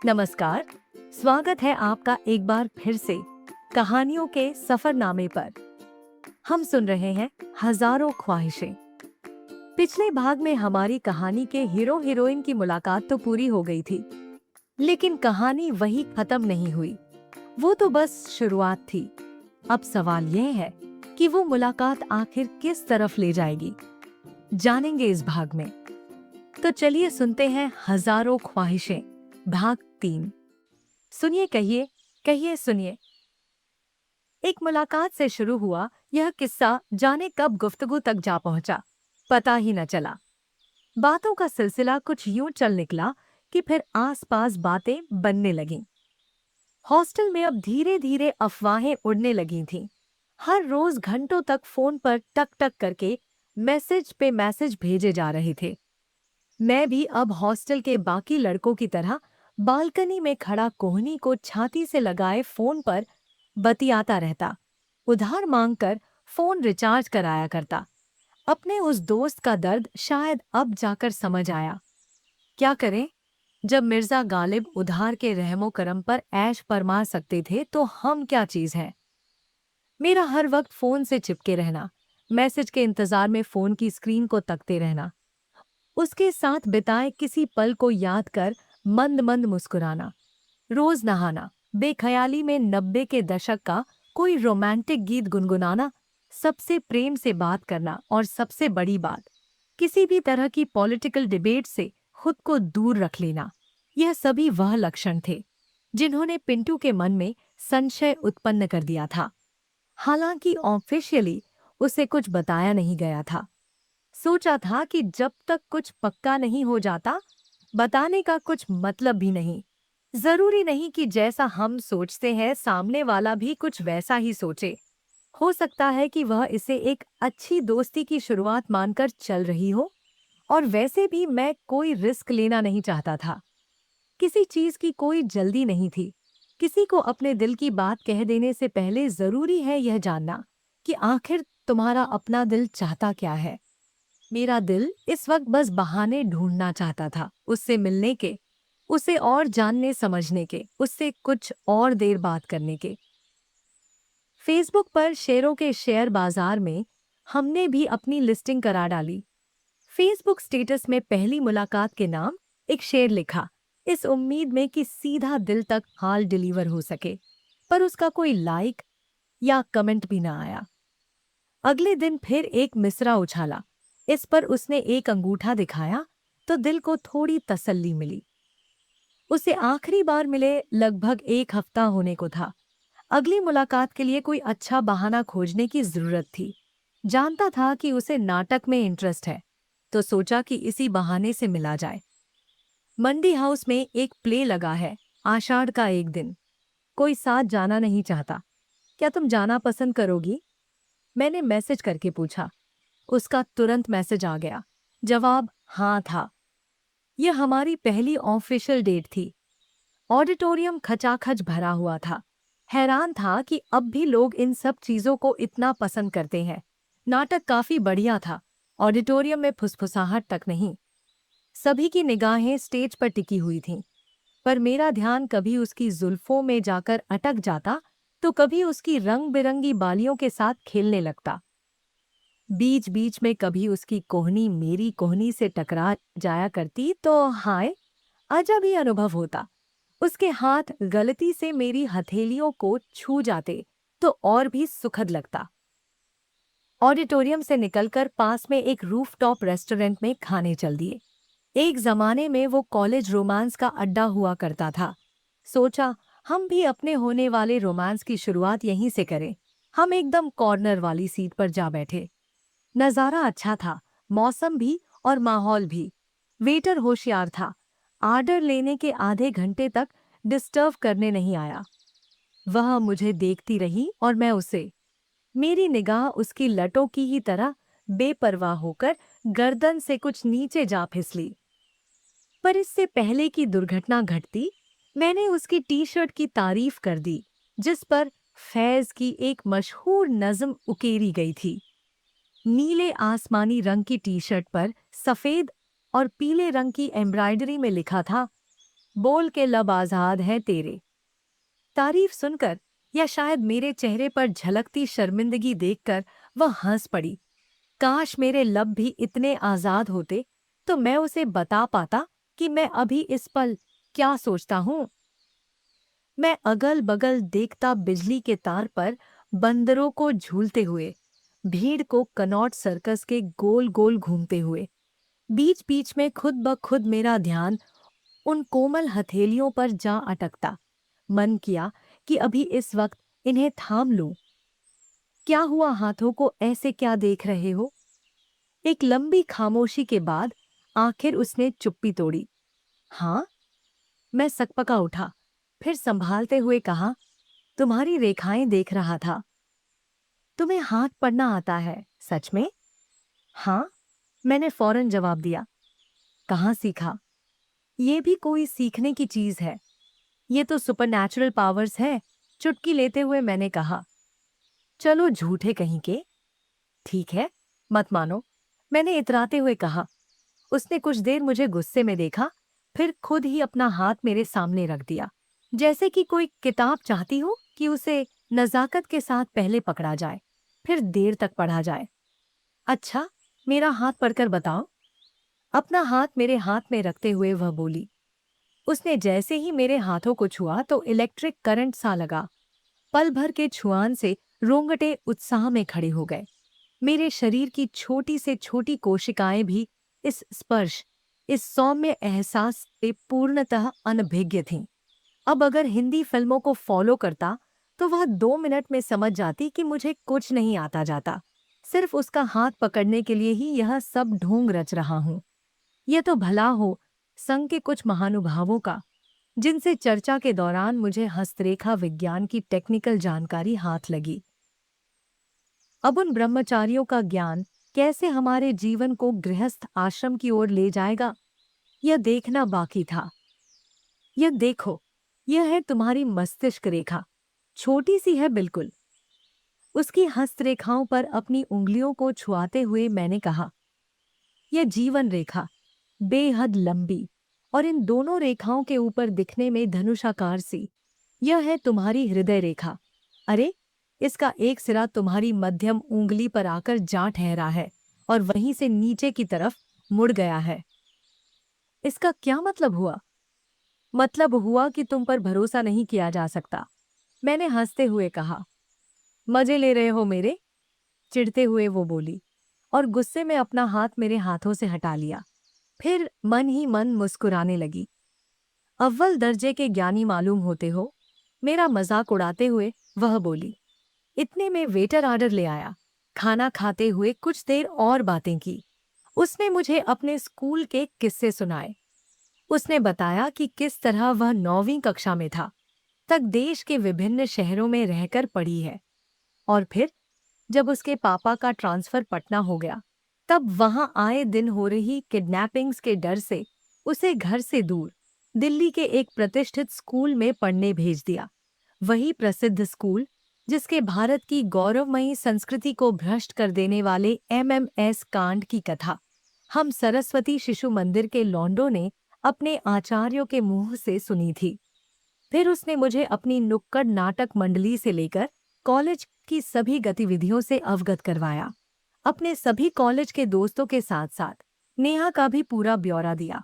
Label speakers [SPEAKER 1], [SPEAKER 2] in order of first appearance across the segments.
[SPEAKER 1] नमस्कार। स्वागत है आपका एक बार फिर से कहानियों के सफरनामे पर। हम सुन रहे हैं हजारों ख्वाहिशें। पिछले भाग में हमारी कहानी के हीरो हीरोइन की मुलाकात तो पूरी हो गई थी, लेकिन कहानी वही खत्म नहीं हुई। वो तो बस शुरुआत थी। अब सवाल यह है कि वो मुलाकात आखिर किस तरफ ले जाएगी, जानेंगे इस भाग में। तो चलिए सुनते हैं हजारों ख्वाहिशें भाग 3। सुनिए, कहिए कहिए सुनिए। एक मुलाकात से शुरू हुआ यह किस्सा जाने कब गुफ्तगू तक जा पहुंचा, पता ही न चला। बातों का सिलसिला कुछ यूं चल निकला कि फिर आसपास बातें बनने लगीं। हॉस्टल में अब धीरे धीरे अफवाहें उड़ने लगी थीं। हर रोज घंटों तक फोन पर टक टक करके मैसेज पे मैसेज भेजे जा रहे थे। मैं भी अब हॉस्टल के बाकी लड़कों की तरह बालकनी में खड़ा कोहनी को छाती से लगाए फोन पर बतियाता रहता, उधार मांगकर फोन रिचार्ज कराया करता। अपने उस दोस्त का दर्द शायद अब जाकर समझ आया। क्या करें, जब मिर्जा गालिब उधार के रहमो करम पर ऐश फरमा सकते थे तो हम क्या चीज हैं। मेरा हर वक्त फोन से चिपके रहना, मैसेज के इंतजार में फोन की स्क्रीन को तकते रहना, उसके साथ बिताए किसी पल को याद कर मंद मंद मुस्कुराना, रोज नहाना, बेख्याली में 90 के दशक का कोई रोमांटिक गीत गुनगुनाना, सबसे प्रेम से बात करना और सबसे बड़ी बात, किसी भी तरह की पॉलिटिकल डिबेट से खुद को दूर रख लेना। यह सभी वह लक्षण थे जिन्होंने पिंटू के मन में संशय उत्पन्न कर दिया था। हालांकि ऑफिशियली उसे कुछ बताया नहीं गया था। सोचा था कि जब तक कुछ पक्का नहीं हो जाता, बताने का कुछ मतलब भी नहीं। जरूरी नहीं कि जैसा हम सोचते हैं सामने वाला भी कुछ वैसा ही सोचे। हो सकता है कि वह इसे एक अच्छी दोस्ती की शुरुआत मानकर चल रही हो। और वैसे भी मैं कोई रिस्क लेना नहीं चाहता था। किसी चीज की कोई जल्दी नहीं थी। किसी को अपने दिल की बात कह देने से पहले जरूरी है यह जानना कि आखिर तुम्हारा अपना दिल चाहता क्या है। मेरा दिल इस वक्त बस बहाने ढूंढना चाहता था, उससे मिलने के, उसे और जानने समझने के, उससे कुछ और देर बात करने के। फेसबुक पर शेयरों के शेयर बाजार में हमने भी अपनी लिस्टिंग करा डाली। फेसबुक स्टेटस में पहली मुलाकात के नाम एक शेर लिखा, इस उम्मीद में कि सीधा दिल तक हाल डिलीवर हो सके। पर उसका कोई लाइक या कमेंट भी ना आया। अगले दिन फिर एक मिसरा उछाला, इस पर उसने एक अंगूठा दिखाया तो दिल को थोड़ी तसल्ली मिली। उसे आखिरी बार मिले लगभग 1 हफ्ता होने को था। अगली मुलाकात के लिए कोई अच्छा बहाना खोजने की जरूरत थी। जानता था कि उसे नाटक में इंटरेस्ट है, तो सोचा कि इसी बहाने से मिला जाए। मंडी हाउस में एक प्ले लगा है, आषाढ़ का एक दिन। कोई साथ जाना नहीं चाहता, क्या तुम जाना पसंद करोगी? मैंने मैसेज करके पूछा। उसका तुरंत मैसेज आ गया। जवाब हाँ था। यह हमारी पहली ऑफिशियल डेट थी। ऑडिटोरियम खचाखच भरा हुआ था। हैरान था कि अब भी लोग इन सब चीजों को इतना पसंद करते हैं। नाटक काफी बढ़िया था। ऑडिटोरियम में फुसफुसाहट तक नहीं। सभी की निगाहें स्टेज पर टिकी हुई थीं, पर मेरा ध्यान कभी उसकी जुल्फों में जाकर अटक जाता तो कभी उसकी रंग बिरंगी बालियों के साथ खेलने लगता। बीच बीच में कभी उसकी कोहनी मेरी कोहनी से टकरा जाया करती तो हाय, अजब ही अनुभव होता। उसके हाथ गलती से मेरी हथेलियों को छू जाते तो और भी सुखद लगता। ऑडिटोरियम से निकलकर पास में एक रूफटॉप रेस्टोरेंट में खाने चल दिए। एक जमाने में वो कॉलेज रोमांस का अड्डा हुआ करता था। सोचा हम भी अपने होने वाले रोमांस की शुरुआत यहीं से करें। हम एकदम कॉर्नर वाली सीट पर जा बैठे। नज़ारा अच्छा था, मौसम भी और माहौल भी। वेटर होशियार था, आर्डर लेने के आधे घंटे तक डिस्टर्ब करने नहीं आया। वह मुझे देखती रही और मैं उसे। मेरी निगाह उसकी लटों की ही तरह बेपरवाह होकर गर्दन से कुछ नीचे जा फिसली। पर इससे पहले कि दुर्घटना घटती, मैंने उसकी टी शर्ट की तारीफ कर दी, जिस पर फैज की एक मशहूर नज़्म उकेरी गई थी। नीले आसमानी रंग की टी शर्ट पर सफेद और पीले रंग की एम्ब्रॉयडरी में लिखा था, बोल के लब आजाद हैं तेरे। तारीफ सुनकर या शायद मेरे चेहरे पर झलकती शर्मिंदगी देखकर वह हंस पड़ी। काश मेरे लब भी इतने आजाद होते तो मैं उसे बता पाता कि मैं अभी इस पल क्या सोचता हूं। मैं अगल बगल देखता बिजली के तार पर बंदरों को झूलते हुए, भीड़ को कनॉट सर्कस के गोल गोल घूमते हुए, बीच बीच में खुद ब खुद मेरा ध्यान उन कोमल हथेलियों पर जा अटकता। मन किया कि अभी इस वक्त इन्हें थाम लूं। क्या हुआ, हाथों को ऐसे क्या देख रहे हो? एक लंबी खामोशी के बाद आखिर उसने चुप्पी तोड़ी। हाँ, मैं सकपका उठा, फिर संभालते हुए कहा, तुम्हारी रेखाएं देख रहा था। तुम्हें हाथ पढ़ना आता है, सच में? हाँ, मैंने फौरन जवाब दिया। कहाँ सीखा? ये भी कोई सीखने की चीज है। ये तो सुपरनैचुरल पावर्स है, चुटकी लेते हुए मैंने कहा। चलो झूठे कहीं के। ठीक है, मत मानो, मैंने इतराते हुए कहा। उसने कुछ देर मुझे गुस्से में देखा, फिर खुद ही अपना हाथ मेरे सामने रख दिया, जैसे कि कोई किताब चाहती हो कि उसे नजाकत के साथ पहले पकड़ा जाए, फिर देर तक पढ़ा जाए। अच्छा, मेरा हाथ पढ़कर बताओ। अपना हाथ मेरे हाथ में रखते हुए वह बोली। उसने जैसे ही मेरे हाथों को छुआ तो इलेक्ट्रिक करंट सा लगा। पल भर के छुआन से रोंगटे उत्साह में खड़े हो गए। मेरे शरीर की छोटी से छोटी कोशिकाएं भी इस स्पर्श, इस सौम्य एहसास से पूर्णतः अनभिज्ञ थीं। अब अगर हिंदी फिल्मों को फॉलो करता तो वह 2 मिनट में समझ जाती कि मुझे कुछ नहीं आता जाता, सिर्फ उसका हाथ पकड़ने के लिए ही यह सब ढोंग रच रहा हूं। यह तो भला हो संघ के कुछ महानुभावों का, जिनसे चर्चा के दौरान मुझे हस्तरेखा विज्ञान की टेक्निकल जानकारी हाथ लगी। अब उन ब्रह्मचारियों का ज्ञान कैसे हमारे जीवन को गृहस्थ आश्रम की ओर ले जाएगा, यह देखना बाकी था। यह देखो, यह है तुम्हारी मस्तिष्क रेखा, छोटी सी है बिल्कुल। उसकी हस्तरेखाओं पर अपनी उंगलियों को छुआते हुए मैंने कहा, यह जीवन रेखा, बेहद लंबी, और इन दोनों रेखाओं के ऊपर दिखने में धनुषाकार सी, यह है तुम्हारी हृदय रेखा। अरे, इसका एक सिरा तुम्हारी मध्यम उंगली पर आकर जा ठहरा है और वहीं से नीचे की तरफ मुड़ गया है। इसका क्या मतलब हुआ? मतलब हुआ कि तुम पर भरोसा नहीं किया जा सकता, मैंने हंसते हुए कहा। मजे ले रहे हो मेरे? चिढ़ते हुए वो बोली और गुस्से में अपना हाथ मेरे हाथों से हटा लिया। फिर मन ही मन मुस्कुराने लगी। अव्वल दर्जे के ज्ञानी मालूम होते हो, मेरा मजाक उड़ाते हुए वह बोली। इतने में वेटर ऑर्डर ले आया। खाना खाते हुए कुछ देर और बातें की। उसने मुझे अपने स्कूल के किस्से सुनाए। उसने बताया कि किस तरह वह 9वीं कक्षा में था तक देश के विभिन्न शहरों में रहकर पढ़ी है, और फिर जब उसके पापा का ट्रांसफर पटना हो गया तब वहां आए दिन हो रही किडनैपिंग्स के डर से उसे घर से दूर दिल्ली के एक प्रतिष्ठित स्कूल में पढ़ने भेज दिया। वही प्रसिद्ध स्कूल जिसके भारत की गौरवमयी संस्कृति को भ्रष्ट कर देने वाले एमएमएस कांड की कथा हम सरस्वती शिशु मंदिर के लौंडों ने अपने आचार्यों के मुंह से सुनी थी। फिर उसने मुझे अपनी नुक्कड़ नाटक मंडली से लेकर कॉलेज की सभी गतिविधियों से अवगत करवाया। अपने सभी कॉलेज के दोस्तों के साथ साथ नेहा का भी पूरा ब्यौरा दिया।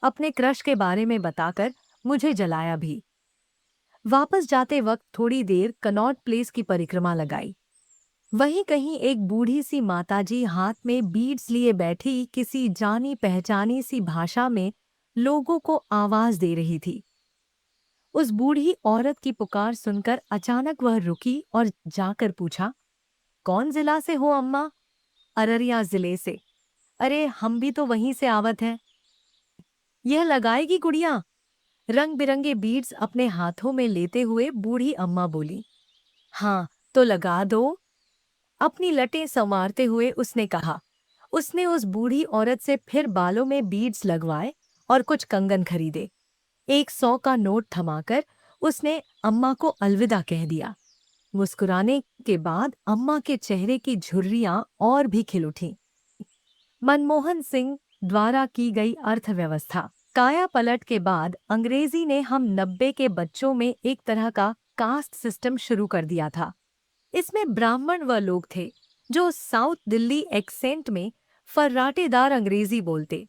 [SPEAKER 1] अपने क्रश के बारे में बताकर मुझे जलाया भी। वापस जाते वक्त थोड़ी देर कनॉट प्लेस की परिक्रमा लगाई। वहीं कहीं एक बूढ़ी सी माताजी हाथ में बीड्स लिए बैठी किसी जानी पहचानी सी भाषा में लोगों को आवाज दे रही थी। उस बूढ़ी औरत की पुकार सुनकर अचानक वह रुकी और जाकर पूछा, कौन जिला से हो अम्मा? अररिया जिले से। अरे, हम भी तो वहीं से आवत हैं। यह लगाएगी गुड़िया? रंग बिरंगे बीड्स अपने हाथों में लेते हुए बूढ़ी अम्मा बोली। हाँ, तो लगा दो, अपनी लटें संवारते हुए उसने कहा। उसने उस बूढ़ी औरत से फिर बालों में बीड्स लगवाए और कुछ कंगन खरीदे। 100 का नोट थमाकर उसने अम्मा को अलविदा कह दिया। मुस्कुराने के बाद अम्मा के चेहरे की झुर्रियां और भी खिल उठीं। मनमोहन सिंह द्वारा की गई अर्थव्यवस्था। काया पलट के बाद अंग्रेजी ने हम 90 के बच्चों में एक तरह का कास्ट सिस्टम शुरू कर दिया था। इसमें ब्राह्मण वह लोग थे जो साउथ दिल्ली एक्सेंट में फर्राटेदार अंग्रेजी बोलते,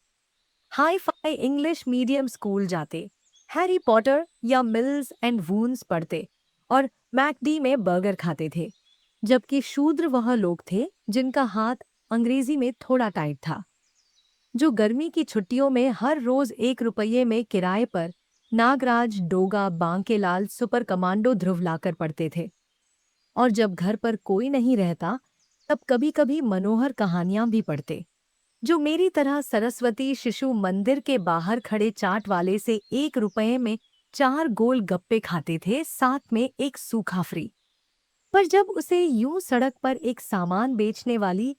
[SPEAKER 1] hi fi English medium school जाते, हैरी पॉटर या मिल्स एंड वून्स पढ़ते और मैकडी में बर्गर खाते थे। जबकि शूद्र वह लोग थे जिनका हाथ अंग्रेजी में थोड़ा टाइट था, जो गर्मी की छुट्टियों में हर रोज 1 रुपये में किराए पर नागराज, डोगा, बांकेलाल, सुपर कमांडो ध्रुव लाकर पढ़ते थे। और जब घर पर कोई नहीं रहता तब कभी कभी मनोहर कहानियां भी पढ़ते, जो मेरी तरह सरस्वती शिशु मंदिर के बाहर खड़े चाट वाले से 1 रुपये में 4 गोल गप्पे खाते थे, साथ में एक सूखा फ्री। पर जब उसे यूं सड़क पर एक सामान बेचने वाली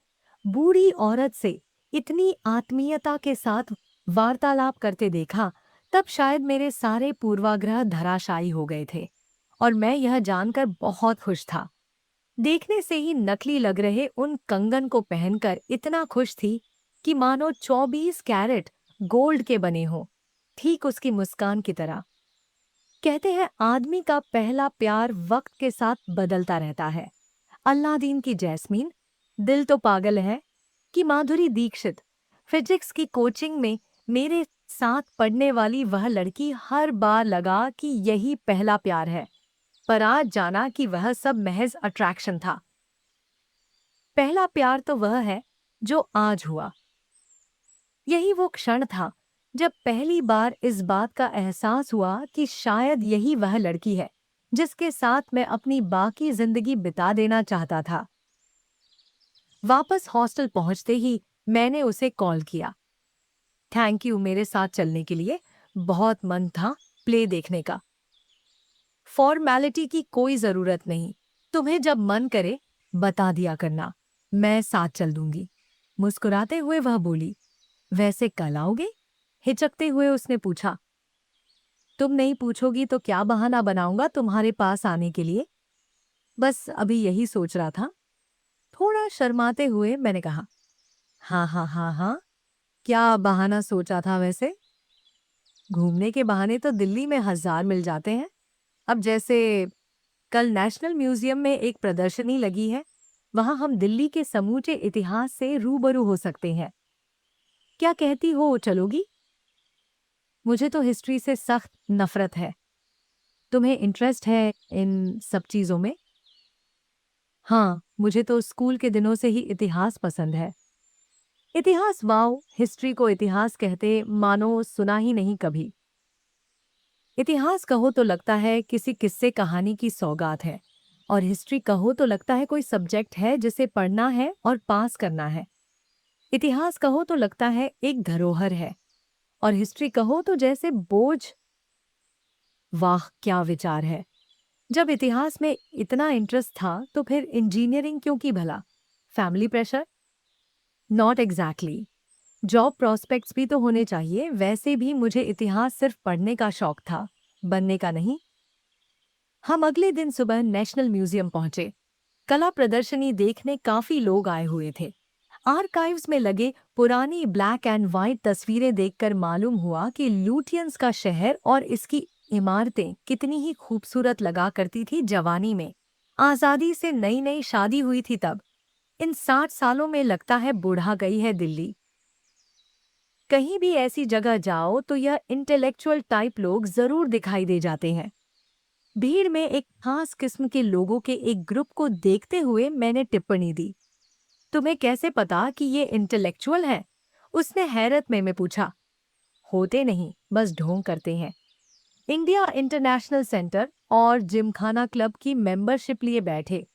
[SPEAKER 1] बूढ़ी औरत से इतनी आत्मीयता के साथ वार्तालाप करते देखा, तब शायद मेरे सारे पूर्वाग्रह धराशायी हो गए थे और मैं यह जानकर बहुत खुश था। देखने से ही नकली लग रहे उन कंगन को पहनकर इतना खुश थी कि मानो 24 कैरेट गोल्ड के बने हों, ठीक उसकी मुस्कान की तरह। कहते हैं आदमी का पहला प्यार वक्त के साथ बदलता रहता है। अल्लादीन की जैस्मीन, दिल तो पागल है कि माधुरी दीक्षित, फिजिक्स की कोचिंग में मेरे साथ पढ़ने वाली वह लड़की, हर बार लगा कि यही पहला प्यार है, पर आज जाना कि वह सब महज अट्रैक्शन था। पहला प्यार तो वह है जो आज हुआ। यही वो क्षण था जब पहली बार इस बात का एहसास हुआ कि शायद यही वह लड़की है जिसके साथ मैं अपनी बाकी जिंदगी बिता देना चाहता था। वापस हॉस्टल पहुंचते ही मैंने उसे कॉल किया। थैंक यू मेरे साथ चलने के लिए, बहुत मन था प्ले देखने का। फॉर्मेलिटी की कोई जरूरत नहीं, तुम्हें जब मन करे बता दिया करना, मैं साथ चल दूंगी। मुस्कुराते हुए वह बोली। वैसे कल आओगे? हिचकते हुए उसने पूछा। तुम नहीं पूछोगी तो क्या बहाना बनाऊंगा तुम्हारे पास आने के लिए? बस अभी यही सोच रहा था। थोड़ा शर्माते हुए मैंने कहा। हाँ हाँ हाँ हाँ, क्या बहाना सोचा था वैसे? घूमने के बहाने तो दिल्ली में 1000 मिल जाते हैं। अब जैसे कल नेशनल म्यूजियम में एक प्रदर्शनी लगी है, वहां हम दिल्ली के समूचे इतिहास से रूबरू हो सकते हैं। क्या कहती हो, चलोगी? मुझे तो हिस्ट्री से सख्त नफरत है। तुम्हें इंटरेस्ट है इन सब चीजों में? हाँ, मुझे तो स्कूल के दिनों से ही इतिहास पसंद है। इतिहास? वाओ, हिस्ट्री को इतिहास कहते मानो सुना ही नहीं कभी। इतिहास कहो तो लगता है किसी किस्से कहानी की सौगात है, और हिस्ट्री कहो तो लगता है कोई सब्जेक्ट है जिसे पढ़ना है और पास करना है। इतिहास कहो तो लगता है एक धरोहर है, और हिस्ट्री कहो तो जैसे बोझ। वाह क्या विचार है! जब इतिहास में इतना इंटरेस्ट था तो फिर इंजीनियरिंग क्यों की भला? Family pressure? Not exactly. Job prospects भी तो होने चाहिए। वैसे भी मुझे इतिहास सिर्फ पढ़ने का शौक था, बनने का नहीं। हम अगले दिन सुबह नेशनल म्यूजियम पहुंचे। कला प्रदर्शनी देखने काफी लोग आए हुए थे। आर्काइव्स में लगे पुरानी ब्लैक एंड व्हाइट तस्वीरें देखकर मालूम हुआ कि लूटियंस का शहर और इसकी इमारतें कितनी ही खूबसूरत लगा करती थी जवानी में। आजादी से नई नई शादी हुई थी तब। इन 60 सालों में लगता है बूढ़ा गई है दिल्ली। कहीं भी ऐसी जगह जाओ तो यह इंटेलेक्चुअल टाइप लोग जरूर दिखाई दे जाते हैं। भीड़ में एक खास किस्म के लोगों के एक ग्रुप को देखते हुए मैंने टिप्पणी दी। तुम्हें कैसे पता कि ये इंटेलेक्चुअल है? उसने हैरत में पूछा। होते नहीं, बस ढोंग करते हैं। इंडिया इंटरनेशनल सेंटर और जिमखाना क्लब की मेंबरशिप लिए बैठे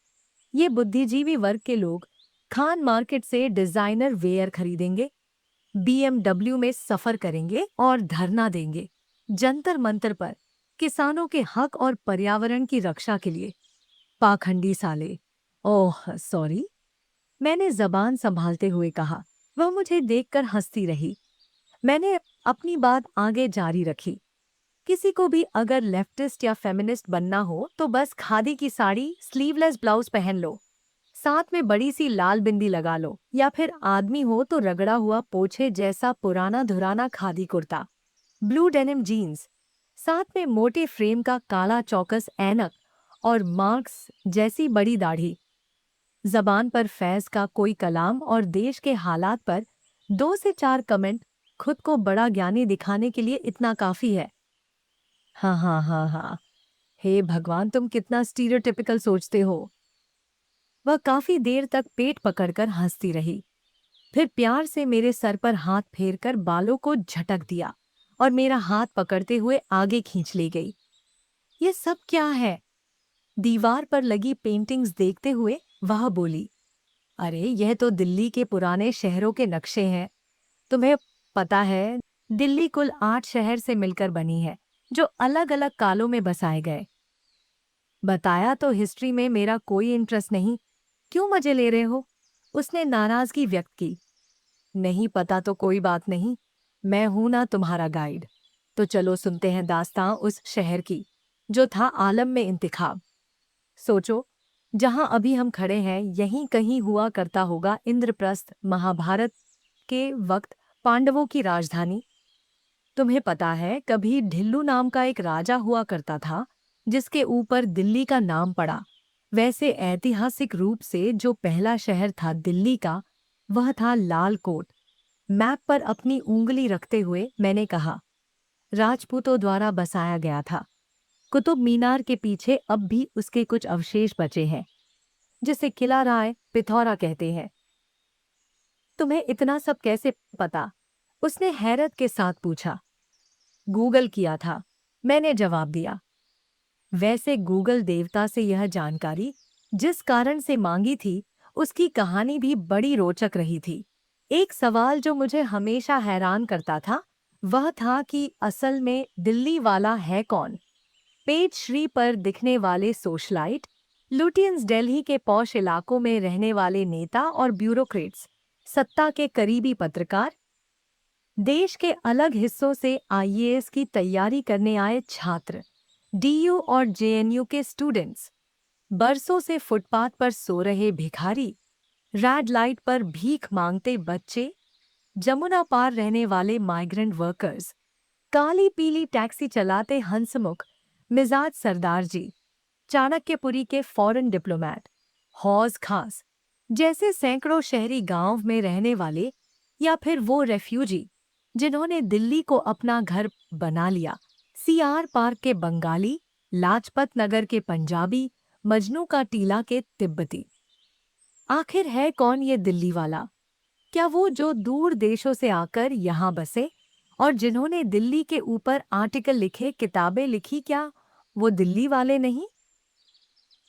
[SPEAKER 1] ये बुद्धिजीवी वर्ग के लोग खान मार्केट से डिजाइनर वेयर खरीदेंगे, बीएमडब्ल्यू में सफर करेंगे और धरना देंगे जंतर मंतर पर, किसानों के हक और पर्यावरण की रक्षा के लिए। पाखंडी साले। ओह सॉरी, मैंने जबान संभालते हुए कहा। वह मुझे देखकर हंसती रही। मैंने अपनी बात आगे जारी रखी। किसी को भी अगर लेफ्टिस्ट या फेमिनिस्ट बनना हो तो बस खादी की साड़ी, स्लीवलेस ब्लाउज पहन लो, साथ में बड़ी सी लाल बिंदी लगा लो, या फिर आदमी हो तो रगड़ा हुआ पोछे जैसा पुराना धुराना khadi kurta. Blue denim jeans, साथ में मोटे फ्रेम का काला चौकस ऐनक और मार्क्स जैसी बड़ी दाढ़ी। जबान पर फैज का कोई कलाम और देश के हालात पर 2 से 4 कमेंट। खुद को बड़ा ज्ञानी दिखाने के लिए इतना काफी है। हाँ हाँ हाँ हाँ, हे भगवान, तुम कितना स्टीरियोटिपिकल सोचते हो। वह काफी देर तक पेट पकड़कर हंसती रही, फिर प्यार से मेरे सर पर हाथ फेरकर बालों को झटक दिया और मेरा हाथ पकड़ते हुए आगे खींच ले गई। ये सब क्या है? दीवार पर लगी पेंटिंग्स देखते हुए वह बोली, अरे यह तो दिल्ली के पुराने शहरों के नक्शे हैं। तुम्हें पता है, दिल्ली कुल 8 शहर से मिलकर बनी है, जो अलग अलग कालों में बसाए गए। बताया तो हिस्ट्री में मेरा कोई इंटरेस्ट नहीं, क्यों मजे ले रहे हो? उसने नाराजगी व्यक्त की। नहीं पता तो कोई बात नहीं, मैं हूं ना तुम्हारा गाइड। तो चलो सुनते हैं दास्तां उस शहर की, जो था आलम में इंतखाब। सोचो, जहां अभी हम खड़े हैं यहीं कहीं हुआ करता होगा इंद्रप्रस्थ, महाभारत के वक्त पांडवों की राजधानी। तुम्हें पता है, कभी ढिल्लू नाम का एक राजा हुआ करता था, जिसके ऊपर दिल्ली का नाम पड़ा। वैसे ऐतिहासिक रूप से जो पहला शहर था दिल्ली का, वह था लाल कोट। मैप पर अपनी उंगली रखते हुए मैंने कहा, राजपूतों द्वारा बसाया गया था। कुतुब मीनार के पीछे अब भी उसके कुछ अवशेष बचे हैं, जिसे किला राय पिथौरा कहते हैं। तुम्हें इतना सब कैसे पता? उसने हैरत के साथ पूछा। गूगल किया था, मैंने जवाब दिया। वैसे गूगल देवता से यह जानकारी जिस कारण से मांगी थी, उसकी कहानी भी बड़ी रोचक रही थी। एक सवाल जो मुझे हमेशा हैरान करता था, वह था कि असल में दिल्ली वाला है कौन? पेज श्री पर दिखने वाले सोशलाइट, लुटियंस, दिल्ली के पॉश इलाकों में रहने वाले नेता और ब्यूरोक्रेट्स, सत्ता के करीबी पत्रकार, देश के अलग हिस्सों से आईएएस की तैयारी करने आए छात्र, डीयू और जेएनयू के स्टूडेंट्स, बरसों से फुटपाथ पर सो रहे भिखारी, रेड लाइट पर भीख मांगते बच्चे, जमुना पार रहने वाले माइग्रेंट वर्कर्स, काली पीली टैक्सी चलाते हंसमुख मिजाज सरदार जी, चाणक्यपुरी के फॉरेन डिप्लोमैट, हौज खास जैसे सैकड़ों शहरी गांव में रहने वाले, या फिर वो रेफ्यूजी जिन्होंने दिल्ली को अपना घर बना लिया, सीआर पार्क के बंगाली, लाजपत नगर के पंजाबी, मजनू का टीला के तिब्बती। आखिर है कौन ये दिल्ली वाला? क्या वो जो दूर देशों से आकर यहाँ बसे और जिन्होंने दिल्ली के ऊपर आर्टिकल लिखे, किताबें लिखी, क्या वो दिल्ली वाले नहीं?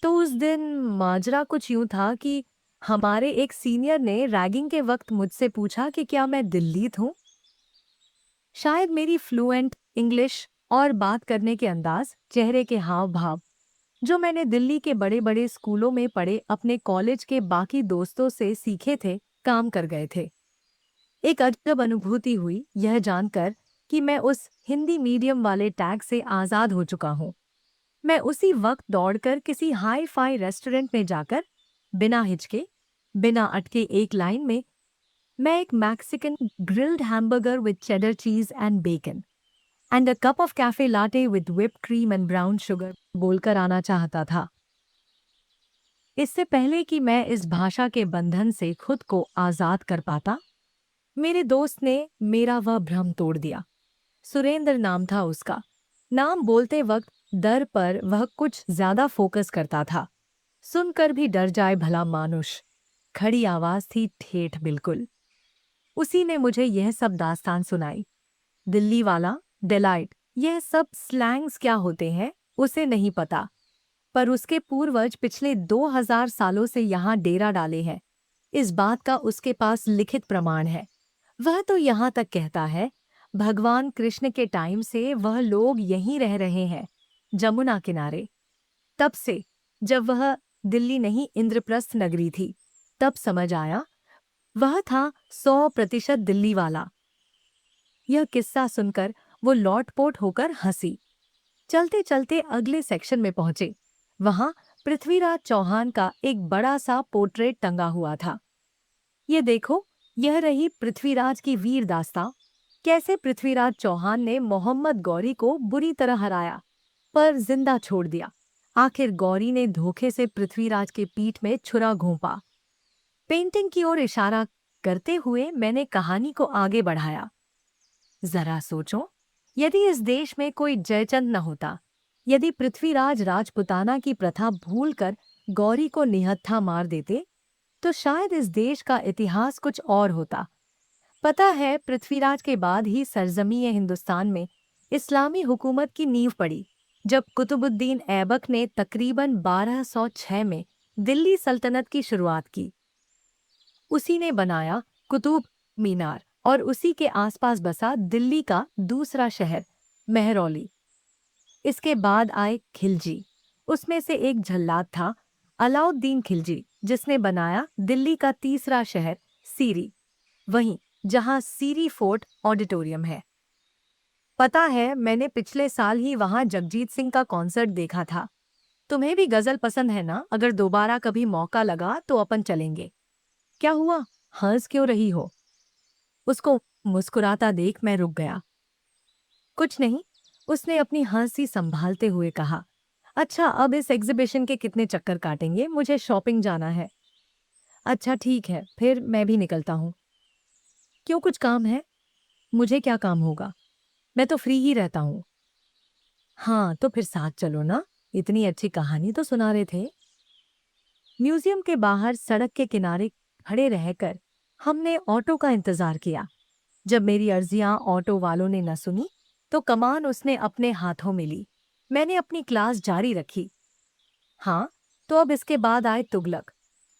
[SPEAKER 1] तो उस दिन माजरा कुछ यूं था कि हमारे एक सीनियर ने रैगिंग के वक्त मुझसे पूछा कि क्या मैं दिल्लीत हूं। शायद मेरी फ्लुएंट इंग्लिश और बात करने के अंदाज, चेहरे के हाव भाव, जो मैंने दिल्ली के बड़े बड़े स्कूलों में पढ़े अपने कॉलेज के बाकी दोस्तों से सीखे थे, काम कर गए थे। एक अजब अनुभूति हुई यह जानकर कि मैं उस हिंदी मीडियम वाले टैग से आज़ाद हो चुका हूँ। मैं उसी वक्त दौड़कर किसी हाई फाई रेस्टोरेंट में जाकर बिना हिचके, बिना अटके एक लाइन में मैं एक Mexican grilled hamburger with cheddar cheese and bacon and a cup of cafe latte with whipped cream and brown sugar बोलकर आना चाहता था। इससे पहले कि मैं इस भाषा के बंधन से खुद को आज़ाद कर पाता, मेरे दोस्त ने मेरा वह भ्रम तोड़ दिया। सुरेंद्र नाम था उसका। नाम बोलते वक्त दर पर वह कुछ ज्यादा फोकस करता था। सुनकर भी डर जाए भला मानुष। खड़ी आवाज थी, ठेठ बिल्कुल। उसी ने मुझे यह सब दास्तान सुनाई। दिल्ली वाला, डिलाइट, यह सब स्लैंग्स क्या होते हैं उसे नहीं पता, पर उसके पूर्वज पिछले 2000 सालों से यहाँ डेरा डाले हैं। इस बात का उसके पास लिखित प्रमाण है। वह तो यहाँ तक कहता है, भगवान कृष्ण के टाइम से वह लोग यहीं रह रहे हैं, जमुना किनारे। तब से, जब वह दिल्ली नहीं इंद्रप्रस्थ नगरी थी, तब समझ आया वह था 100% दिल्ली वाला। यह किस्सा सुनकर वो लौटपोट होकर हंसी। चलते चलते अगले सेक्शन में पहुंचे। वहां पृथ्वीराज चौहान का एक बड़ा सा पोर्ट्रेट टंगा हुआ था। ये देखो, यह रही पृथ्वीराज की वीर दास्तां। कैसे पृथ्वीराज चौहान ने मोहम्मद गौरी को बुरी तरह हराया पर जिंदा छोड़ दिया। आखिर गौरी ने धोखे से पृथ्वीराज के पीठ में छुरा घोंपा। पेंटिंग की ओर इशारा करते हुए मैंने कहानी को आगे बढ़ाया। जरा सोचो, यदि इस देश में कोई जयचंद न होता, यदि पृथ्वीराज राजपुताना की प्रथा भूलकर गौरी को निहत्था मार देते, तो शायद इस देश का इतिहास कुछ और होता। पता है, पृथ्वीराज के बाद ही सरजमीं हिंदुस्तान में इस्लामी हुकूमत की नींव पड़ी, जब कुतुबुद्दीन ऐबक ने तकरीबन 1206 में दिल्ली सल्तनत की शुरुआत की। उसी ने बनाया कुतुब मीनार और उसी के आसपास बसा दिल्ली का दूसरा शहर मेहरौली। इसके बाद आए खिलजी, उसमें से एक जल्लाद था अलाउद्दीन खिलजी, जिसने बनाया दिल्ली का तीसरा शहर सीरी, वहीं जहां सीरी फोर्ट ऑडिटोरियम है। पता है, मैंने पिछले साल ही वहां जगजीत सिंह का कॉन्सर्ट देखा था। तुम्हें भी गजल पसंद है ना? अगर दोबारा कभी मौका लगा तो अपन चलेंगे। क्या हुआ, हंस क्यों रही हो? उसको मुस्कुराता देख मैं रुक गया। कुछ नहीं, उसने अपनी हंसी संभालते हुए कहा। अच्छा, अब इस एग्जीबिशन के कितने चक्कर काटेंगे? मुझे शॉपिंग जाना है। अच्छा ठीक है, फिर मैं भी निकलता हूँ। क्यों, कुछ काम है? मुझे क्या काम होगा, मैं तो फ्री ही रहता हूँ। हाँ तो फिर साथ चलो ना, इतनी अच्छी कहानी तो सुना रहे थे। म्यूजियम के बाहर सड़क के किनारे खड़े रहकर हमने ऑटो का इंतजार किया। जब मेरी अर्जियां ऑटो वालों ने न सुनी, तो कमान उसने अपने हाथों में ली। मैंने अपनी क्लास जारी रखी। हाँ, तो अब इसके बाद आए तुगलक,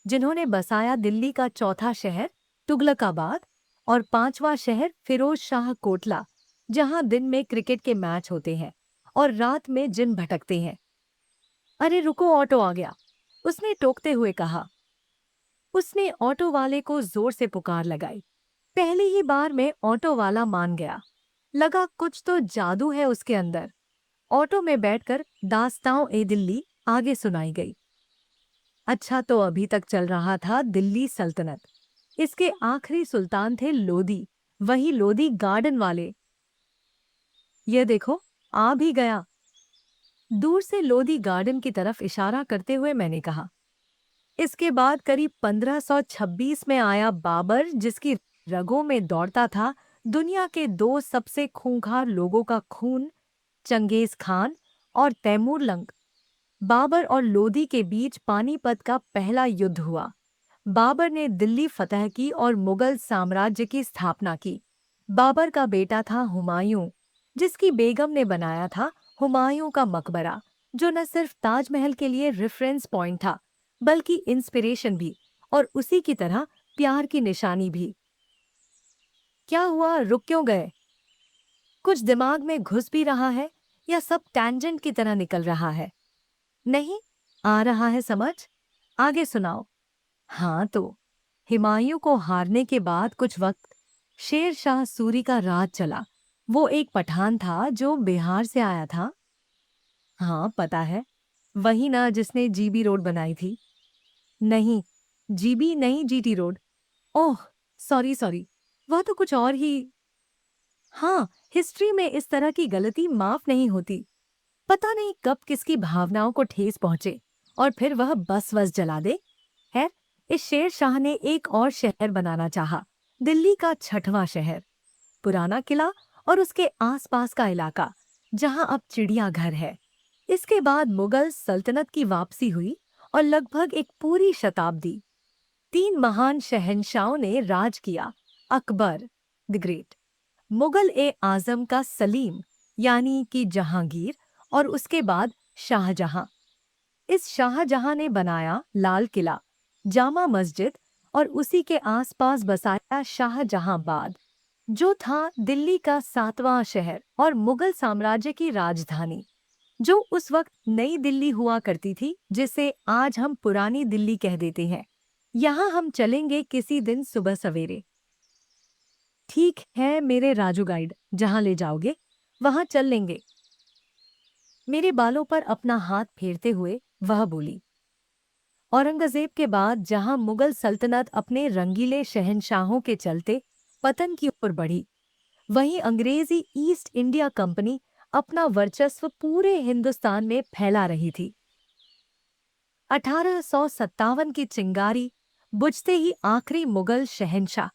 [SPEAKER 1] जिन्होंने बसाया दिल्ली का चौथा शहर तुगलकाबाद और पांचवा शहर फिरोज शाह कोटला, जहां दिन में क्रिकेट के मैच होते हैं और रात में जिन भटकते हैं। अरे रुको, ऑटो आ गया, उसने टोकते हुए कहा। उसने ऑटो वाले को जोर से पुकार लगाई। पहली ही बार में ऑटो वाला मान गया। लगा कुछ तो जादू है उसके अंदर। ऑटो में बैठकर दास्तां ए दिल्ली आगे सुनाई गई। अच्छा, तो अभी तक चल रहा था दिल्ली सल्तनत। इसके आखिरी सुल्तान थे लोदी, वही लोदी गार्डन वाले। ये देखो, आ भी गया। दूर से लोदी गार्डन की तरफ इशारा करते हुए मैंने कहा। इसके बाद करीब 1526 में आया बाबर, जिसकी रगों में दौड़ता था दुनिया के दो सबसे खूंखार लोगों का खून, चंगेज खान और तैमूरलंग। बाबर और लोदी के बीच पानीपत का पहला युद्ध हुआ। बाबर ने दिल्ली फतह की और मुगल साम्राज्य की स्थापना की। बाबर का बेटा था हुमायूं, जिसकी बेगम ने बनाया था हुमायूं का मकबरा, जो न सिर्फ ताजमहल के लिए रेफरेंस पॉइंट था, बल्कि इंस्पिरेशन भी, और उसी की तरह प्यार की निशानी भी। क्या हुआ, रुक क्यों गए? कुछ दिमाग में घुस भी रहा है या सब टैंजेंट की तरह निकल रहा है? नहीं आ रहा है समझ? आगे सुनाओ। हाँ तो हुमायूं को हारने के बाद कुछ वक्त शेर शाह सूरी का राज चला। वो एक पठान था जो बिहार से आया था। हाँ पता है, वही ना जिसने जीबी रोड बनाई थी। नहीं, जीबी नहीं, जीटी रोड। ओह, सॉरी सॉरी, वह तो कुछ और ही। हाँ, हिस्ट्री में इस तरह की गलती माफ नहीं होती। पता नहीं कब किसकी भावनाओं को ठेस पहुंचे और फिर वह बस वस जला दे। खैर, इस शेर शाह ने एक और शहर बनाना चाहा, दिल्ली का छठवां शहर, पुराना किला और उसके आसपास का इलाका, जहां अब चिड़ियाघर है। इसके बाद मुगल सल्तनत की वापसी हुई और लगभग एक पूरी शताब्दी तीन महान शहंशाहों ने राज किया। अकबर द ग्रेट, मुगल ए आजम का सलीम यानी कि जहांगीर, और उसके बाद शाहजहां। इस शाहजहां ने बनाया लाल किला, जामा मस्जिद और उसी के आसपास बसाया शाहजहांबाद, जो था दिल्ली का सातवां शहर और मुगल साम्राज्य की राजधानी, जो उस वक्त नई दिल्ली हुआ करती थी, जिसे आज हम पुरानी दिल्ली कह देते हैं। यहाँ हम चलेंगे किसी दिन सुबह सवेरे। ठीक है मेरे राजू गाइड, जहाँ ले जाओगे वहाँ चल लेंगे। मेरे बालों पर अपना हाथ फेरते हुए वह बोली। औरंगजेब के बाद जहां मुगल सल्तनत अपने रंगीले शहंशाहों के चलते पतन की ओर बढ़ी, वहीं अंग्रेजी ईस्ट इंडिया कंपनी अपना वर्चस्व पूरे हिंदुस्तान में फैला रही थी। 1857 की चिंगारी बुझते ही आखिरी मुगल शहंशाह